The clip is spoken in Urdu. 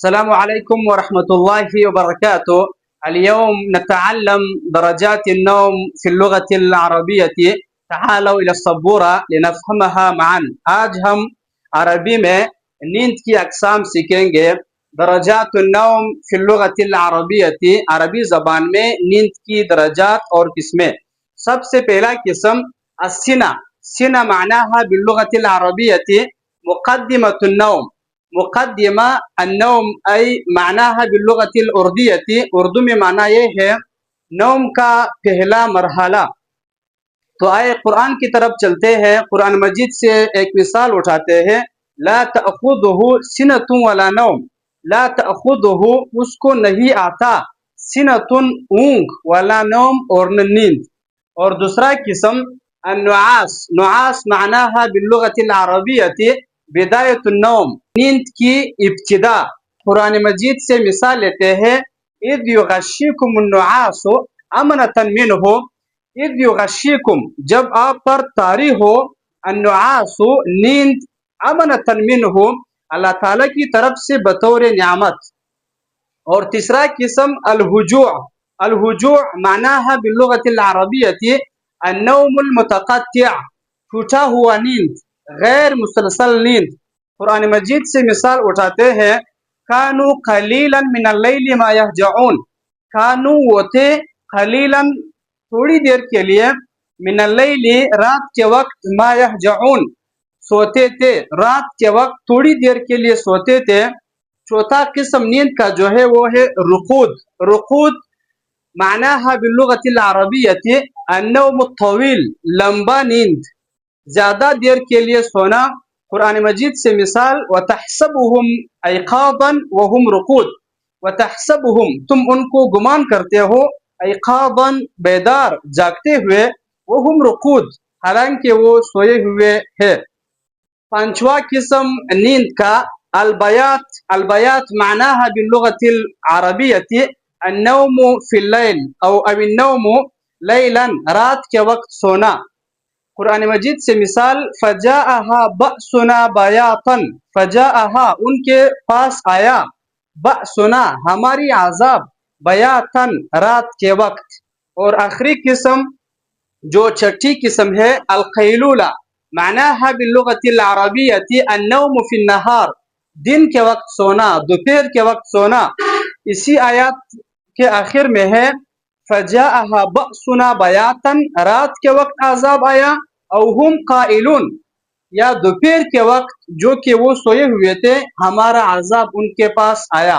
السلام عليكم ورحمة الله وبركاته. اليوم نتعلم درجات النوم في اللغة العربية. تعالوا إلى السبورة لنفهمها معا. آج ہم عربی میں نیند کی اقسام سیکھیں گے. درجات النوم فی اللغة العربية، عربی زبان میں نیند کی درجات اور قسمیں. سب سے پہلا قسم السنة. سنة معناها باللغة العربية مقدمة النوم. مقدمہ النوم ای معناها باللغة الأردية، اردو میں معنی یہ ہے نوم کا پہلا مرحلہ. تو آئے قرآن کی طرف چلتے ہیں. قرآن مجید سے ایک مثال اٹھاتے ہیں. لا تأخذه سنة ولا نوم. لا تأخذه اس کو نہیں آتا، سنة اونگ، ولا نوم اور نیند. اور دوسرا قسم النعاس. نعاس معناها باللغة العربية بداية النوم، نیند کی ابتدا. قرآن مجید سے مثال لیتے ہیں. اذ یغشیکم النعاس امنة منه. اذ یغشیکم جب آپ پر طاری ہو، النعاس نیند، امنة منه اللہ تعالیٰ کی طرف سے بطور نعمت. اور تیسرا قسم الہجوع. الہجوع معناها باللغة العربية النوم المتقطع، ٹوٹا ہوا نیند، غیر مسلسل نیند. قرآن مجید سے مثال اٹھاتے ہیں. کانو قلیلا من اللیل ما یہجعون. کانو وہ تھے، قلیلا تھوڑی دیر کے لیے، من اللیل رات کے وقت، ما یہجعون سوتے تھے، رات کے وقت تھوڑی دیر کے لیے سوتے تھے. چوتھا قسم نیند کا جو ہے وہ ہے رقود. رقود معناها باللغة العربية النوم الطویل، لمبا نیند، زیادہ دیر کے لیے سونا. قرآن مجید سے مثال وَتَحْسَبُهُمْ أَيْقَاظًا وَهُمْ رُقُودٌ. وَتَحْسَبُهُمْ تم ان کو گمان کرتے ہو، أَيْقَاظًا بیدار، جاگتے ہوئے، وَهُمْ رُقُودٌ حالانکہ وہ سوئے ہوئے ہے. پانچواں قسم نیند کا البیات. البیات معناها باللغة العربية النوم في الليل او النوم لیلا، رات کے وقت سونا. قرآن مجید سے مثال فجاءها بأسنا بیاتا. فجاءها ان کے پاس آیا، بأسنا ہماری عذاب، بیاتا رات کے وقت. اور آخری قسم جو چھٹی قسم ہے القیلولہ. معناها باللغة العربية النوم في النهار، دن کے وقت سونا، دوپہر کے وقت سونا. اسی آیات کے آخر میں ہے فجاءها بأسنا بیاتا، رات کے وقت عذاب آیا، او ہم قائلون یا دوپہر کے وقت جو کہ وہ سوئے ہوئے تھے، ہمارا عذاب ان کے پاس آیا.